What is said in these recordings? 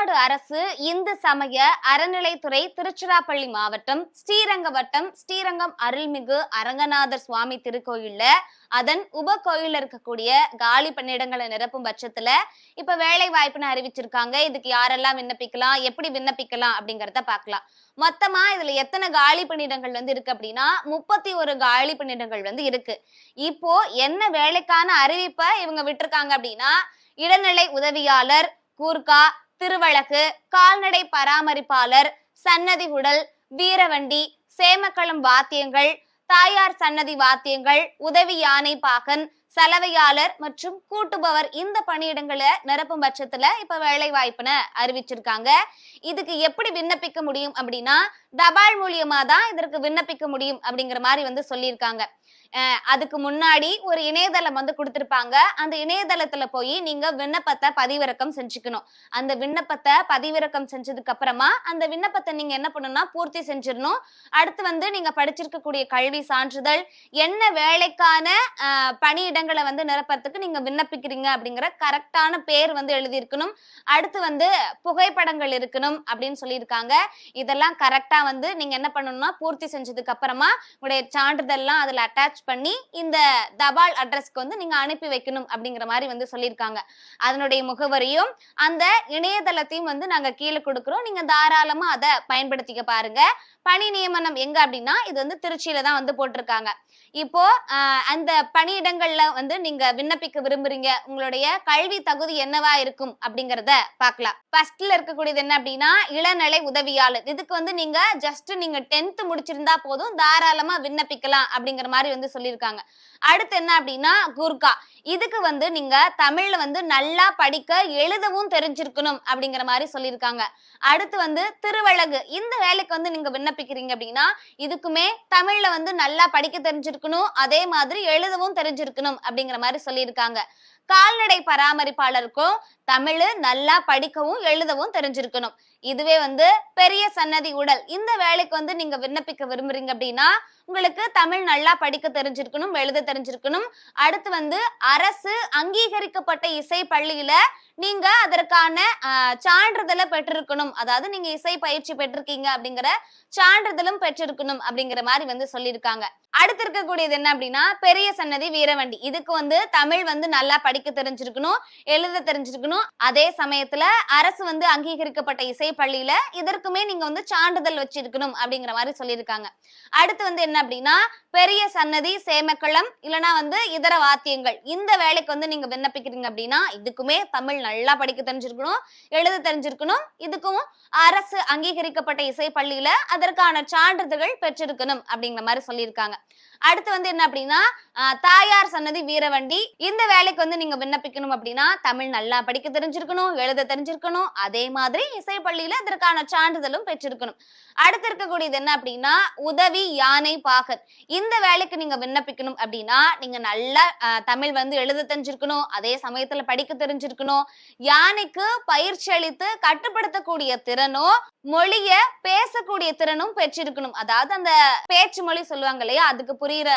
தமிழ்நாடு அரசு இந்து சமய அறநிலைத்துறை திருச்சிராப்பள்ளி மாவட்டம் ஸ்ரீரங்க வட்டம் ஸ்ரீரங்கம் அருள்மிகு அரங்கநாதர் சுவாமி திருக்கோயில்ல அதன் உப கோயில்ல இருக்கக்கூடிய காலி பணியிடங்களை நிரப்பும் பட்சத்துல இப்ப வேலை வாய்ப்புன்னு அறிவிச்சிருக்காங்க. இதுக்கு யாரெல்லாம் விண்ணப்பிக்கலாம், எப்படி விண்ணப்பிக்கலாம் அப்படிங்கறத பாக்கலாம். மொத்தமா இதுல எத்தனை காலி பணியிடங்கள் இருக்கு அப்படின்னா 31 காலி பணியிடங்கள் இருக்கு. இப்போ என்ன வேலைக்கான அறிவிப்பை இவங்க விட்டுருக்காங்க அப்படின்னா, இளநிலை உதவியாளர், கூர்க்கா, திருவழகு, கால்நடை பராமரிப்பாளர், சன்னதி உடல், வீரவண்டி, சேமக்களம் வாத்தியங்கள், தாயார் சன்னதி வாத்தியங்கள், உதவி யானை பாகன், சலவையாளர் மற்றும் கூட்டுபவர் இந்த பணியிடங்களை நிரப்பும் பட்சத்துல இப்ப வேலை வாய்ப்புன்னு அறிவிச்சிருக்காங்க. இதுக்கு எப்படி விண்ணப்பிக்க முடியும் அப்படின்னா தபால் மூலியமா தான் இதற்கு விண்ணப்பிக்க முடியும் அப்படிங்கிற மாதிரி சொல்லியிருக்காங்க. அதுக்கு முன்னாடி ஒரு இணையதளம் கொடுத்திருப்பாங்க. அந்த இணையதளத்துல போய் நீங்க விண்ணப்பத்தை பதிவிறக்கம் செஞ்சுக்கணும். அந்த விண்ணப்பத்தை பதிவிறக்கம் செஞ்சதுக்கு அப்புறமா அந்த விண்ணப்பத்தை நீங்க என்ன பண்ணணும்னா பூர்த்தி செஞ்சிடணும். அடுத்து நீங்க படிச்சிருக்கக்கூடிய கல்வி சான்றிதழ், என்ன வேலைக்கான பணியிடங்களை நிரப்பறதுக்கு நீங்க விண்ணப்பிக்கிறீங்க அப்படிங்கிற கரெக்டான பேர் எழுதி இருக்கணும். அடுத்து புகைப்படங்கள் இருக்கணும் அப்படின்னு சொல்லியிருக்காங்க. இதெல்லாம் கரெக்டா நீங்க என்ன பண்ணணும்னா பூர்த்தி செஞ்சதுக்கு அப்புறமா உங்களுடைய சான்றிதழ்லாம் அதுல அட்டாச் பண்ணி இந்த தபால் அட்ரஸ்க்கு நீங்க அனுப்பி வைக்கணும் அப்படிங்கிற மாதிரி சொல்லியிருக்காங்க. அதனுடைய முகவரியும் அந்த இணையதளத்தையும் நாங்க கீழே கொடுக்கிறோம். நீங்க தாராளமா அதை பயன்படுத்திக்க பாருங்க. பணி நியமனம் எங்க அப்படின்னா இது திருச்சியில தான் போட்டிருக்காங்க. இப்போ அந்த பணியிடங்கள்ல நீங்க விண்ணப்பிக்க விரும்புறீங்க, உங்களுடைய கல்வி தகுதி என்னவா இருக்கும் அப்படிங்கறத பார்க்கலாம். ஃபர்ஸ்ட்ல இருக்கக்கூடியது என்ன அப்படின்னா இளநிலை உதவியாளர். இதுக்கு நீங்க ஜஸ்ட் நீங்க 10th முடிச்சிருந்தா போதும், தாராளமா விண்ணப்பிக்கலாம் அப்படிங்கிற மாதிரி சொல்லியிருக்காங்க. அடுத்து என்ன அப்படின்னா குர்கா. இதுக்கு நீங்க தமிழ்ல நல்லா படிக்க எழுதவும் தெரிஞ்சிருக்கணும் அப்படிங்கிற மாதிரி சொல்லியிருக்காங்க. அடுத்து திருவழகு. இந்த வேலைக்கு நீங்க விண்ணப்பிக்கிறீங்க அப்படின்னா இதுக்குமே தமிழ்ல நல்லா படிக்க தெரிஞ்சிருக்கணும், அதே மாதிரி எழுதவும் தெரிஞ்சிருக்கணும் அப்படிங்கிற மாதிரி சொல்லியிருக்காங்க. கால்நடை பராமரிப்பாளருக்கும் தமிழ் நல்லா படிக்கவும் எழுதவும் தெரிஞ்சிருக்கணும். இதுவே பெரிய சன்னதி உடல். இந்த வேலைக்கு நீங்க விண்ணப்பிக்க விரும்புறீங்க அப்படின்னா உங்களுக்கு தமிழ் நல்லா படிக்க தெரிஞ்சிருக்கணும், எழுத தெரிஞ்சிருக்கணும். அடுத்து அரசு அங்கீகரிக்கப்பட்ட இசை பள்ளியில நீங்க அதற்கான சான்றிதழை பெற்றிருக்கணும். அதாவது நீங்க இசை பயிற்சி பெற்றிருக்கீங்க அப்படிங்கிற சான்றிதழும் பெற்றிருக்கணும் அப்படிங்கிற மாதிரி சொல்லியிருக்காங்க. அடுத்து இருக்கக்கூடியது என்ன அப்படின்னா பெரிய சன்னதி வீரவண்டி. இதுக்கு தமிழ் நல்லா படிக்க தெரிஞ்சிருக்கணும், எழுத தெரிஞ்சிருக்கணும். அதே சமயத்துல அரசு அங்கீகரிக்கப்பட்ட இசை பள்ளியில இதற்குமே நீங்க சான்றிதழ் வச்சிருக்கணும் அப்படிங்கிற மாதிரி சொல்லியிருக்காங்க. அடுத்து என்ன அப்படின்னா பெரிய சன்னதி, சேமக்களம் இல்லைன்னா இதர வாத்தியங்கள். இந்த வேலைக்கு நீங்க விண்ணப்பிக்கிறீங்க அப்படின்னா இதுக்குமே தமிழ் நல்லா படிக்க தெரிஞ்சிருக்கணும், எழுத தெரிஞ்சிருக்கணும். இதுக்கும் அரசு அங்கீகரிக்கப்பட்ட இசை பள்ளியில அதற்கான சான்றிதழ்கள் பெற்றிருக்கணும் அப்படிங்கிற மாதிரி சொல்லியிருக்காங்க. அடுத்து என்ன அப்படின்னா தாயார் சன்னதி வீரவண்டி. இந்த வேலைக்கு நீங்க விண்ணப்பிக்கணும் அப்படின்னா தமிழ் நல்லா படிக்க தெரிஞ்சிருக்கணும், எழுத தெரிஞ்சிருக்கணும், அதே மாதிரி இசை பள்ளியில அதற்கான சான்றிதழும் பெற்றிருக்கணும். அடுத்து இருக்கக்கூடியது என்ன அப்படின்னா உதவி யானை பாகன். இந்த வேலைக்கு நீங்க விண்ணப்பிக்கணும் அப்படின்னா நீங்க நல்லா தமிழ் எழுத தெரிஞ்சிருக்கணும், அதே சமயத்துல படிக்க தெரிஞ்சிருக்கணும், யானைக்கு பயிற்சி அளித்து கட்டுப்படுத்தக்கூடிய திறனும் மொழிய பேசக்கூடிய திறனும் பெற்றிருக்கணும். அதாவது அந்த பேச்சு மொழி சொல்லுவாங்க இல்லையா, அதுக்கு புரியுற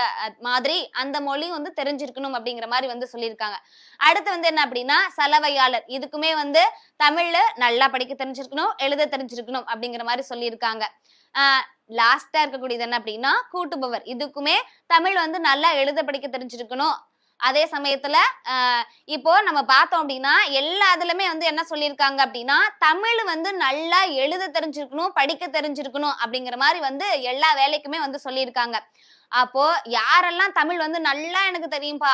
மாதிரி அந்த மொழி தெரிஞ்சிருக்கணும் அப்படிங்கிற மாதிரி சொல்லியிருக்காங்க. அடுத்து என்ன அப்படின்னா சலவையாளர். இதுக்குமே தமிழ்ல நல்லா படிக்க தெரிஞ்சிருக்கணும், எழுத தெரிஞ்சிருக்கணும் அப்படிங்கிற மாதிரி சொல்லியிருக்காங்க. லாஸ்டா இருக்கக்கூடியது என்ன அப்படின்னா கூட்டுபவர். இதுக்குமே தமிழ் நல்லா எழுத படிக்க தெரிஞ்சிருக்கணும். அதே சமயத்துல இப்போ நம்ம பார்த்தோம் அப்படின்னா எல்லா இதுலயுமே என்ன சொல்லியிருக்காங்க அப்படின்னா தமிழ் நல்லா எழுத தெரிஞ்சிருக்கணும், படிக்க தெரிஞ்சிருக்கணும் அப்படிங்கிற மாதிரி எல்லா வேலைக்குமே சொல்லியிருக்காங்க. அப்போ யாரெல்லாம் தமிழ் நல்லா எனக்கு தெரியும்பா,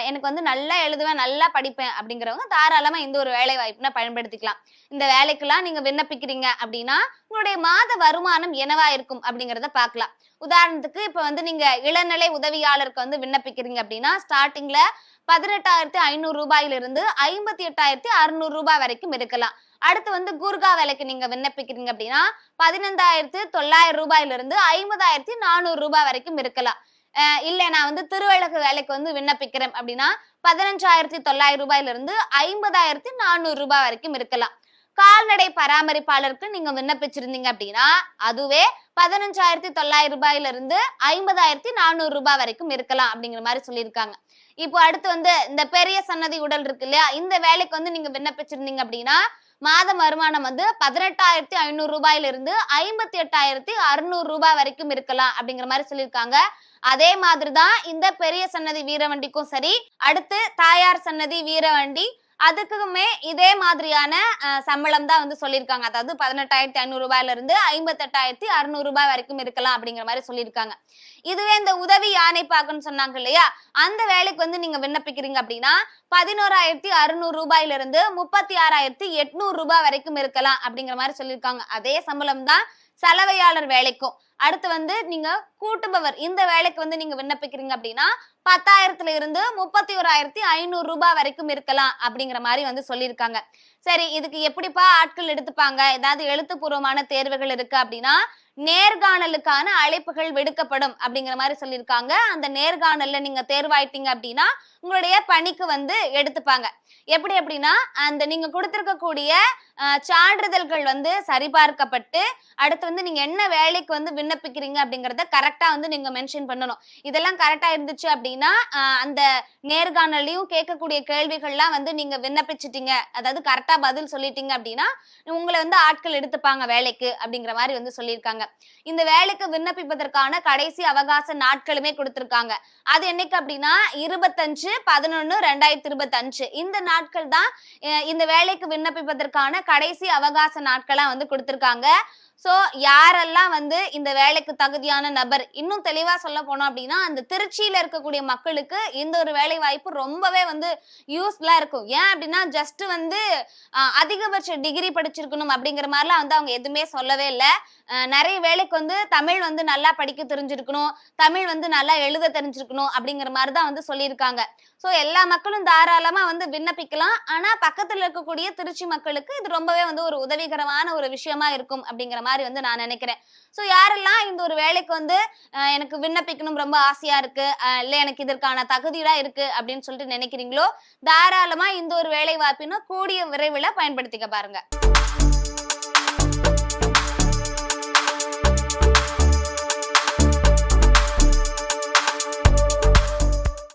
எனக்கு நல்லா எழுதுவேன், நல்லா படிப்பேன் அப்படிங்கிறவங்க தாராளமா இந்த ஒரு வேலை வாய்ப்புனா பயன்படுத்திக்கலாம். இந்த வேலைக்கெல்லாம் நீங்க விண்ணப்பிக்கிறீங்க அப்படின்னா உங்களுடைய மாத வருமானம் என்னவா இருக்கும் அப்படிங்கிறத பார்க்கலாம். உதாரணத்துக்கு இப்ப நீங்க இளநிலை உதவியாளருக்கு விண்ணப்பிக்கிறீங்க அப்படின்னா ஸ்டார்டிங்ல 18,500 ரூபாயிலிருந்து 58,600 ரூபாய் வரைக்கும் இருக்கலாம். அடுத்து கூர்கா வேலைக்கு நீங்க விண்ணப்பிக்கிறீங்க அப்படின்னா 15,900 ரூபாயிலிருந்து 50,400 ரூபாய் வரைக்கும் இருக்கலாம். இல்ல நான் திருவழகு வேலைக்கு விண்ணப்பிக்கிறேன் அப்படின்னா 15,900 ரூபாயிலிருந்து 50,400 ரூபாய் வரைக்கும் இருக்கலாம். கால்நடை பராமரிப்பாளருக்கு நீங்க விண்ணப்பிச்சிருந்தீங்க அப்படின்னா அதுவே 15,900 ரூபாயிலிருந்து 50,400 ரூபாய் வரைக்கும் இருக்கலாம் அப்படிங்கிற மாதிரி சொல்லியிருக்காங்க. இப்போ அடுத்து இந்த பெரிய சன்னதி உடல் இருக்கு இல்லையா, இந்த வேலைக்கு நீங்க விண்ணப்பிச்சிருந்தீங்க அப்படின்னா மாத வருமானம் வந்து 18,500 ரூபாயிலிருந்து 58,600 ரூபாய் வரைக்கும் இருக்கலாம் அப்படிங்கிற மாதிரி சொல்லியிருக்காங்க. அதே மாதிரிதான் இந்த பெரிய சன்னதி வீரவண்டிக்கும் சரி, அடுத்து தாயார் சன்னதி வீரவண்டி அதுக்குமே இதே மாதிரியான சம்பளம் தான் வந்து சொல்லியிருக்காங்க. அதாவது 18,500 ரூபாயில இருந்து 58,600 ரூபாய் வரைக்கும் இருக்கலாம் அப்படிங்கிற மாதிரி சொல்லியிருக்காங்க. இதுவே இந்த உதவி யானை பாக்குன்னு சொன்னாங்க இல்லையா, அந்த வேலைக்கு வந்து நீங்க விண்ணப்பிக்கிறீங்க அப்படின்னா 11,600 ரூபாயில இருந்து 36,800 ரூபாய் வரைக்கும் இருக்கலாம் அப்படிங்கிற மாதிரி சொல்லியிருக்காங்க. அதே சம்பளம் தான் சலவையாளர் வேலைக்கும். அடுத்து வந்து நீங்க கூட்டுபவர் இந்த வேலைக்கு வந்து நீங்க விண்ணப்பிக்கிறீங்க அப்படின்னா 10,000 இருந்து 31,500 ரூபாய் வரைக்கும் இருக்கலாம் அப்படிங்கிற மாதிரி வந்து சொல்லியிருக்காங்க. சரி, இதுக்கு எப்படிப்பா ஆட்கள் எடுத்துப்பாங்க, ஏதாவது எழுத்துப்பூர்வமான தேர்வுகள் இருக்கு அப்படின்னா நேர்காணலுக்கான அழைப்புகள் விடுக்கப்படும் அப்படிங்கிற மாதிரி சொல்லியிருக்காங்க. அந்த நேர்காணல்ல நீங்க தேர்வாயிட்டீங்க அப்படின்னா உங்களுடைய பணிக்கு வந்து எடுத்துப்பாங்க. எப்படி அப்படின்னா அந்த நீங்க கொடுத்திருக்கக்கூடிய சான்றிதழ்கள் வந்து சரிபார்க்கப்பட்டு அடுத்து வந்து நீங்க என்ன வேலைக்கு வந்து விண்ணப்பிக்கிறீங்க அப்படிங்கறத கரெக்டா வந்து நீங்க மென்ஷன் பண்ணணும். இதெல்லாம் கரெக்டா இருந்துச்சு அப்படின்னா அந்த நேர்காணலையும் கேட்கக்கூடிய கேள்விகள்லாம் வந்து நீங்க விண்ணப்பிச்சிட்டீங்க, அதாவது கரெக்டா பதில் சொல்லிட்டீங்க அப்படின்னா உங்களை வந்து ஆட்கள் எடுத்துப்பாங்க வேலைக்கு அப்படிங்கிற மாதிரி வந்து சொல்லியிருக்காங்க. இந்த வேலைக்கு விண்ணப்பிப்பதற்கான கடைசி அவகாச நாட்களுமே கொடுத்திருக்காங்க. அது என்னைக்கு அப்படின்னா 25/11/2025 இந்த நாட்கள் தான் இந்த வேலைக்கு விண்ணப்பிப்பதற்கான கடைசி அவகாச நாட்களா வந்து கொடுத்திருக்காங்க. சோ யாரெல்லாம் வந்து இந்த வேலைக்கு தகுதியான நபர், இன்னும் தெளிவா சொல்ல போனோம் அப்படின்னா அந்த திருச்சியில இருக்கக்கூடிய மக்களுக்கு இந்த ஒரு வேலை வாய்ப்பு ரொம்பவே வந்து யூஸ்ஃபுல்லா இருக்கும். ஏன் அப்படின்னா ஜஸ்ட் வந்து அதிகபட்ச டிகிரி படிச்சிருக்கணும் அப்படிங்கிற மாதிரிலாம் வந்து அவங்க எதுவுமே சொல்லவே இல்லை. நிறைய வேலைக்கு வந்து தமிழ் வந்து நல்லா படிக்க தெரிஞ்சிருக்கணும், தமிழ் வந்து நல்லா எழுத தெரிஞ்சிருக்கணும் அப்படிங்கிற மாதிரிதான் வந்து சொல்லியிருக்காங்க. சோ எல்லா மக்களும் தாராளமா வந்து விண்ணப்பிக்கலாம். ஆனா பக்கத்துல இருக்கக்கூடிய திருச்சி மக்களுக்கு இது ரொம்பவே வந்து ஒரு உதவிகரமான ஒரு விஷயமா இருக்கும் அப்படிங்கிற மாதிரி வந்து நான் நினைக்கிறேன். சோ யாரெல்லாம் இந்த ஒரு வேலைக்கு வந்து எனக்கு விண்ணப்பிக்கணும் ரொம்ப ஆசையா இருக்கு, இல்ல எனக்கு இதற்கான தகுதியா இருக்கு அப்படின்னு சொல்லிட்டு நினைக்கிறீங்களோ தாராளமா இந்த ஒரு வேலை வாய்ப்பினை கூடிய விரைவில் பயன்படுத்திக்க பாருங்க.